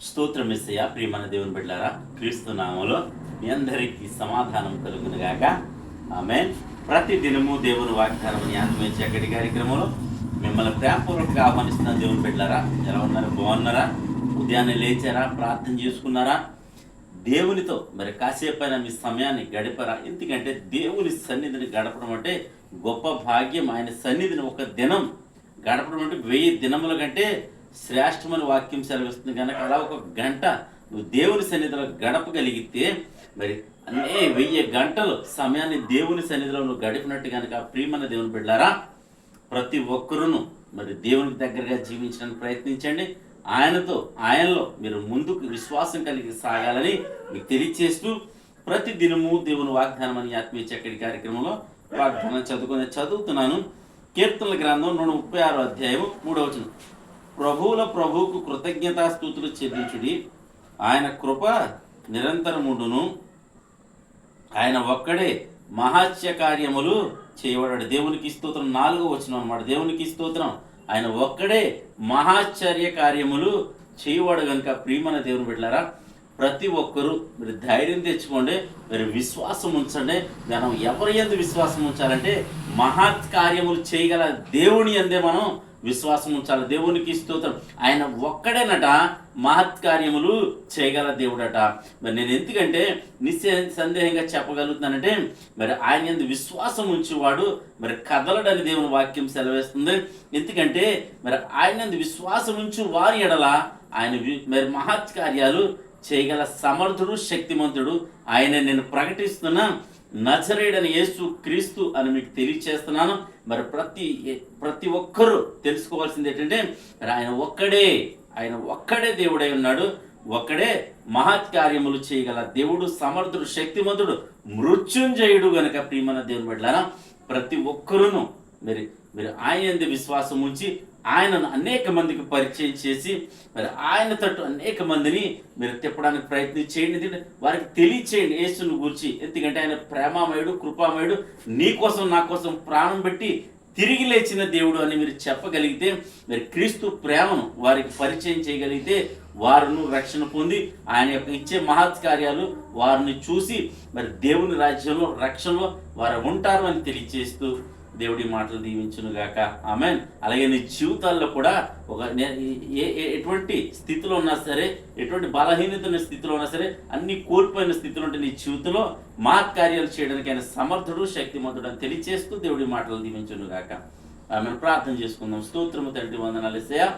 స్తోత్రం యేసయ్యా. ప్రియమైన దేవుని బిడ్డలారా, క్రీస్తు నామములో మీ అందరికీ సమాధానం కలుగునుగాక. ఆమేన్. ప్రతి దినము దేవుని వాగ్దానం ఆత్మీయ చక్కటి కార్యక్రమంలో మిమ్మల్ని ప్రేమపూర్వకంగా ఆహ్వానిస్తున్న దేవుని బిడ్డలారా, ఎలా ఉన్నారు? బాగున్నారా? ఉదయాన్నే లేచారా? ప్రార్థన చేసుకున్నారా? దేవునితో మరి కాసేపైనా మీ సమయాన్ని గడిపరా? ఎందుకంటే దేవుని సన్నిధిని గడపడం అంటే గొప్ప భాగ్యం. ఆయన సన్నిధిని ఒక దినం గడపడం అంటే 1000 దినముల కంటే శ్రేష్టమైన వాక్యం సెలవిస్తుంది కనుక అలా ఒక గంట నువ్వు దేవుని సన్నిధిలో గడపగలిగితే మరి 1000 గంటలు సమయాన్ని దేవుని సన్నిధిలో నువ్వు గడిపినట్టు కనుక ప్రియమైన దేవుని బిడ్డారా, ప్రతి ఒక్కరూను మరి దేవునికి దగ్గరగా జీవించడానికి ప్రయత్నించండి. ఆయనలో మీరు ముందుకు విశ్వాసం కలిగి సాగాలని మీకు తెలియచేస్తూ ప్రతి దినము దేవుని వాగ్దానం అని ఆత్మీయ చక్కటి కార్యక్రమంలో వాగ్దానం చదువుతున్నాను. కీర్తనల గ్రంథం 136 అధ్యాయం 3వ వచనం. ప్రభువుకు కృతజ్ఞతాస్తుతులు చెల్లించుడి, ఆయన కృప నిరంతరముండును, ఆయన ఒక్కడే మహాత్య కార్యములు చేయబడాడు. దేవునికి స్తోత్రం. 4వ వచనం అన్నమాట. దేవునికి స్తోత్రం. ఆయన ఒక్కడే మహాశ్చర్య కార్యములు చేయవాడు కనుక ప్రియమైన దేవుని బిడ్డలారా, ప్రతి ఒక్కరూ మీరు ధైర్యం తెచ్చుకోండి, మీరు విశ్వాసం ఉంచండి. మనం ఎవరి యందు విశ్వాసం ఉంచాలంటే మహత్ కార్యములు చేయగల దేవుని యందే మనం విశ్వాసం ఉంచాలి. దేవునికి స్తోత్రం. ఆయన ఒక్కడేనట మహత్ కార్యములు చేయగల దేవుడట. మరి నేను ఎందుకంటే సందేహంగా చెప్పగలుగుతున్నానంటే మరి ఆయన యందు విశ్వాసం ఉంచేవాడు మరి కదలడని దేవుని వాక్యం సెలవేస్తుంది. ఎందుకంటే మరి ఆయన యందు విశ్వాసం ఉంచు వారి ఎడల ఆయన మరి మహత్ కార్యాలు చేయగల సమర్థుడు, శక్తిమంతుడు. ఆయన నేను ప్రకటిస్తున్నా నజరేయుడైన యేసు క్రీస్తు అని మీకు తెలియచేస్తున్నాను. మరి ప్రతి ఒక్కరూ తెలుసుకోవాల్సింది ఏంటంటే మరి ఆయన ఒక్కడే దేవుడై ఉన్నాడు, ఒక్కడే మహత్ కార్యములు చేయగల దేవుడు, సమర్థుడు, శక్తిమంతుడు, మృత్యుంజయుడు గనక ప్రియమైన దేవుని బిడ్డలారా, ప్రతి ఒక్కరూను మీరు ఆయన యందు విశ్వాసం ఉంచి ఆయనను అనేక మందికి పరిచయం చేసి మరి ఆయన తట్టు అనేక మందిని మీరు తిప్పడానికి ప్రయత్నం చేయండి. వారికి తెలియచేయండి యేసును గురించి. ఎందుకంటే ఆయన ప్రేమామయుడు, కృపామయుడు, నీ కోసం నా కోసం ప్రాణం పెట్టి తిరిగి లేచిన దేవుడు అని మీరు చెప్పగలిగితే మరి క్రీస్తు ప్రేమను వారికి పరిచయం చేయగలిగితే వారును రక్షణ పొంది ఆయన యొక్క ఇచ్చే మహత్ కార్యాలు వారిని చూసి మరి దేవుని రాజ్యంలో, రక్షణలో వారు ఉంటారు అని తెలియచేస్తూ దేవుడి మాటలు దీవించునుగాక. ఆమేన్. అలాగే నీ జీవితాల్లో కూడా ఎటువంటి స్థితిలో ఉన్నా సరే, ఎటువంటి బలహీనత ఉన్న స్థితిలో ఉన్నా సరే, అన్ని కోల్పోయిన స్థితిలో ఉంటే నీ జీవితంలో మహత్ కార్యాలు చేయడానికి ఆయన సమర్థుడు, శక్తిమంతుడు అని తెలియచేస్తూ దేవుడి మాటలు దీవించునుగాక. ఆమెను ప్రార్థన చేసుకుందాం. స్తోత్రము తండ్రి, వందనాలు యేసయ్యా.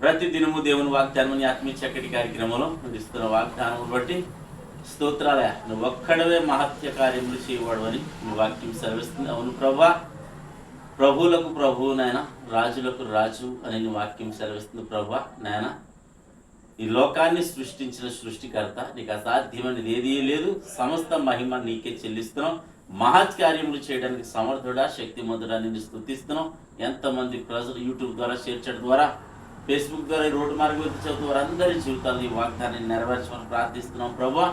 ప్రతి దినము దేవుని వాగ్దానం ఆత్మీయ చక్కటి కార్యక్రమంలో ఇస్తున్న వాగ్దానం బట్టి స్తోత్రాలయ. నువ్వు ఒక్కడవే మహత్య కార్యములు చేయవాడు అని నీ వాక్యం సెలవిస్తుంది. అవును ప్రభా, ప్రభువులకు ప్రభువు నాయన, రాజులకు రాజు అని నీ వాక్యం సెలవిస్తుంది. ప్రభా నాయన, ఈ లోకాన్ని సృష్టించిన సృష్టికర్త, నీకు అసాధ్యమైనది ఏదీ లేదు. సమస్త మహిమ నీకే చెల్లిస్తున్నాం. మహత్ కార్యములు చేయడానికి సమర్థుడా, శక్తిమంతుడా నిన్ను స్తుతిస్తున్నాం. ఎంతమంది ప్రజలు యూట్యూబ్ ద్వారా, షేర్ చేయడం ద్వారా, ఫేస్బుక్ ద్వారా, రోడ్డు మార్గం చదువుతూ వారందరి జీవితాలు ఈ వాగ్దానాన్ని నెరవేర్చమని ప్రార్థిస్తున్నాం. ప్రభా,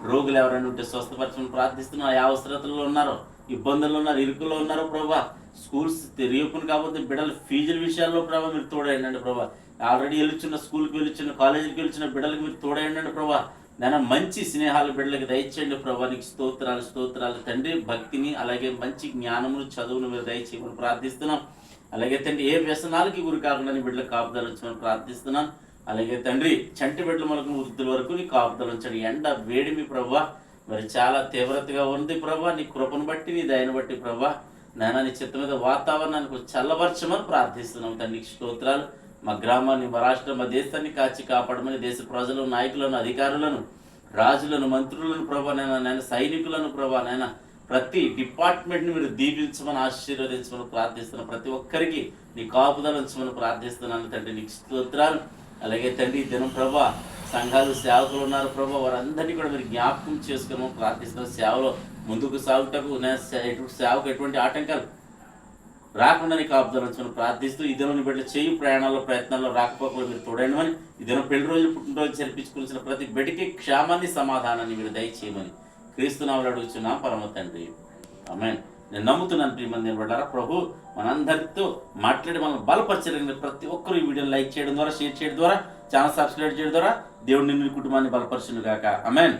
రోగులు ఎవరైనా ఉంటే స్వస్థపరచమని ప్రార్థిస్తున్నాం. ఏ అవసరతల్లో ఉన్నారో, ఇబ్బందుల్లో ఉన్నారు, ఇరుకుల్లో ఉన్నారో ప్రభా, స్కూల్స్ రీఓపెన్ కాకపోతే బిడ్డల ఫీజుల విషయాల్లో ప్రభా మీరు తోడైండండి. ప్రభా, ఆల్రెడీ వెళ్ళొచ్చిన స్కూల్కి వెళ్ళొచ్చిన, కాలేజీకి వెళ్ళొచ్చిన బిడ్డలకు మీరు తోడైండండి. ప్రభా, నేను మంచి స్నేహాలు బిడ్డలకు దయచేయండి. ప్రభా, నీకు స్తోత్రాలు తండ్రి. భక్తిని అలాగే మంచి జ్ఞానమును, చదువును మీరు దయచేయమని ప్రార్థిస్తున్నాం. అలాగే తండ్రి, ఏ వ్యసనాలకి గురి కాకుండా నీ బిడ్డలకు కాపుదలు ఉంచమని ప్రార్థిస్తున్నాను. అలాగే తండ్రి, చంటి బిడ్డల మనకు వృద్ధుల వరకు నీ కాపుదలు ఉంచండి. ఎండ వేడిమి ప్రభా మరి చాలా తీవ్రతగా ఉంది ప్రభా. నీ కృపను బట్టి, నీ దయను బట్టి ప్రభా నాయన, నీ చిత్త మీద వాతావరణానికి చల్లబరచమని ప్రార్థిస్తున్నాం. తండ్రికి స్తోత్రాలు. మా గ్రామాన్ని, మా రాష్ట్రం, మా దేశాన్ని కాచి కాపాడమని దేశ ప్రజలు, నాయకులను, అధికారులను, రాజులను, మంత్రులను ప్రభా నాయన, సైనికులను ప్రభా నాయన, ప్రతి డిపార్ట్మెంట్ని మీరు దీవించమని, ఆశీర్వదించమని ప్రార్థిస్తున్నాను. ప్రతి ఒక్కరికి నీ కాపుదల ఉంచమని ప్రార్థిస్తున్నాను తండ్రి. నీకు స్తోత్రాలు. అలాగే తండ్రి, దినం ప్రభా సంఘాలు, సేవకులు ఉన్నారు ప్రభా, వారందరినీ కూడా మీరు జ్ఞాపకం చేసుకోమని ప్రార్థిస్తున్నారు. సేవలో ముందుకు సాగుటకు సేవకు ఎటువంటి ఆటంకాలు రాకుండా నీ కాపుదల ఉంచమని ప్రార్థిస్తూ ఈ దినం బిడ్డలు చేయి ప్రయాణాల్లో, ప్రయత్నాల్లో, రాకపోకలు మీరు తోడైనమని, ఈ దినం పెళ్లి రోజులు, పుట్టినరోజు జరిపించుకున్న ప్రతి బిడ్డకి క్షేమాన్ని, సమాధానాన్ని మీరు దయచేయమని క్రీస్తునామములో అడుగుచున్నాం పరమ తండ్రి. ఆమేన్. నేను నమ్ముతున్నాను ప్రియమంది బిడ్డలారా, ప్రభు మనందరితో మాట్లాడి మనం బలపరచడానికి ప్రతి ఒక్కరు ఈ వీడియోని లైక్ చేయడం ద్వారా, షేర్ చేయడం ద్వారా ఛానల్ సబ్స్క్రైబ్ చేయడం ద్వారా దేవుడు నిన్ను కుటుంబాన్ని బలపరచును గాక. ఆమేన్.